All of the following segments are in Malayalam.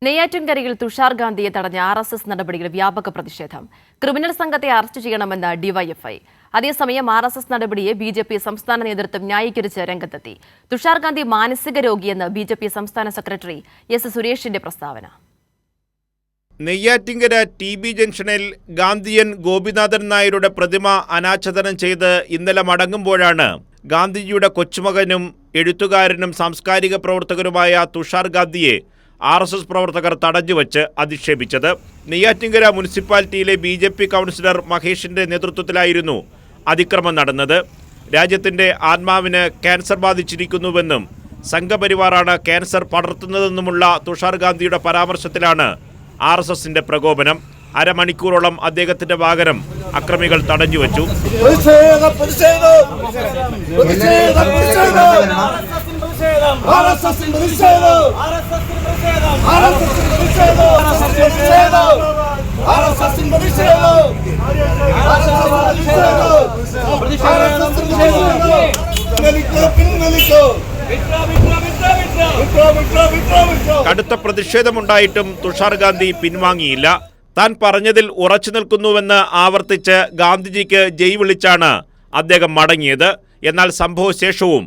നെയ്യാറ്റിൻകരയിൽ തുഷാർ ഗാന്ധിയെ തടഞ്ഞ RSS നടപടിയിൽ വ്യാപക പ്രതിഷേധം. ക്രിമിനൽ സംഘത്തെ അറസ്റ്റ് ചെയ്യണമെന്ന് ഡിവൈഎഫ്ഐ. അതേസമയം RSS നടപടിയെ BJP സംസ്ഥാന നേതൃത്വം ന്യായീകരിച്ച് രംഗത്തെത്തി. തുഷാർ ഗാന്ധി മാനസിക രോഗിയെന്ന് BJP സംസ്ഥാന സെക്രട്ടറി S സുരേഷിന്റെ പ്രസ്താവന. നെയ്യാറ്റിൻകര TB ജംഗ്ഷനിൽ ഗാന്ധിയൻ ഗോപിനാഥൻ നായരുടെ പ്രതിമ അനാച്ഛാദനം ചെയ്ത് ഇന്നലെ മടങ്ങുമ്പോഴാണ് ഗാന്ധിജിയുടെ കൊച്ചുമകനും എഴുത്തുകാരനും സാംസ്കാരിക പ്രവർത്തകനുമായ തുഷാർ ഗാന്ധിയെ RSS പ്രവർത്തകർ തടഞ്ഞുവച്ച് അധിക്ഷേപിച്ചത്. നെയ്യാറ്റിൻകര മുനിസിപ്പാലിറ്റിയിലെ BJP കൗൺസിലർ മഹേഷിന്റെ നേതൃത്വത്തിലായിരുന്നു അതിക്രമം നടന്നത്. രാജ്യത്തിന്റെ ആത്മാവിന് ക്യാൻസർ ബാധിച്ചിരിക്കുന്നുവെന്നും സംഘപരിവാറാണ് ക്യാൻസർ പടർത്തുന്നതെന്നുമുള്ള തുഷാർ ഗാന്ധിയുടെ പരാമർശത്തിലാണ് RSSന്റെ പ്രകോപനം. അരമണിക്കൂറോളം അദ്ദേഹത്തിന്റെ വാഹനം അക്രമികൾ തടഞ്ഞുവച്ചു. കടുത്ത പ്രതിഷേധമുണ്ടായിട്ടും തുഷാർ ഗാന്ധി പിൻവാങ്ങിയില്ല. താൻ പറഞ്ഞതിൽ ഉറച്ചു നിൽക്കുന്നുവെന്ന് ആവർത്തിച്ച് ഗാന്ധിജിക്ക് ജയ് വിളിച്ചാണ് അദ്ദേഹം മടങ്ങിയത്. എന്നാൽ സംഭവശേഷവും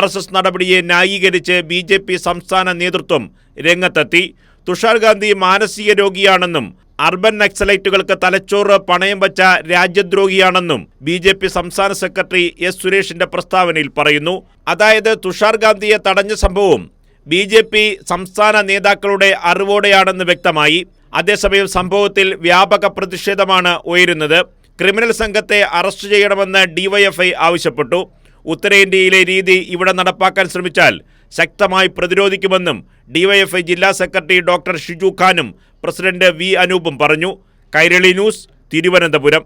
RSS നടപടിയെ ന്യായീകരിച്ച് BJP സംസ്ഥാന നേതൃത്വം രംഗത്തെത്തി. തുഷാർ ഗാന്ധി മാനസിക രോഗിയാണെന്നും അർബൻ നക്സലൈറ്റുകൾക്ക് തലച്ചോറ് പണയം വച്ച രാജ്യദ്രോഹിയാണെന്നും BJP സംസ്ഥാന സെക്രട്ടറി S സുരേഷിന്റെ പ്രസ്താവനയിൽ പറയുന്നു. അതായത് തുഷാർ ഗാന്ധിയെ തടഞ്ഞ സംഭവം BJP സംസ്ഥാന നേതാക്കളുടെ അറിവോടെയാണെന്ന് വ്യക്തമായി. അതേസമയം സംഭവത്തിൽ വ്യാപക പ്രതിഷേധമാണ് ഉയരുന്നത്. ക്രിമിനൽ സംഘത്തെ അറസ്റ്റ് ചെയ്യണമെന്ന് DYFI ആവശ്യപ്പെട്ടു. ഉത്തരേന്ത്യയിലെ രീതി ഇവിടെ നടപ്പാക്കാൻ ശ്രമിച്ചാൽ ശക്തമായി പ്രതിരോധിക്കുമെന്നും DYFI ജില്ലാ സെക്രട്ടറി ഡോക്ടർ ഷിജു ഖാനും പ്രസിഡന്റ് V അനൂപും പറഞ്ഞു. കൈരളി ന്യൂസ്, തിരുവനന്തപുരം.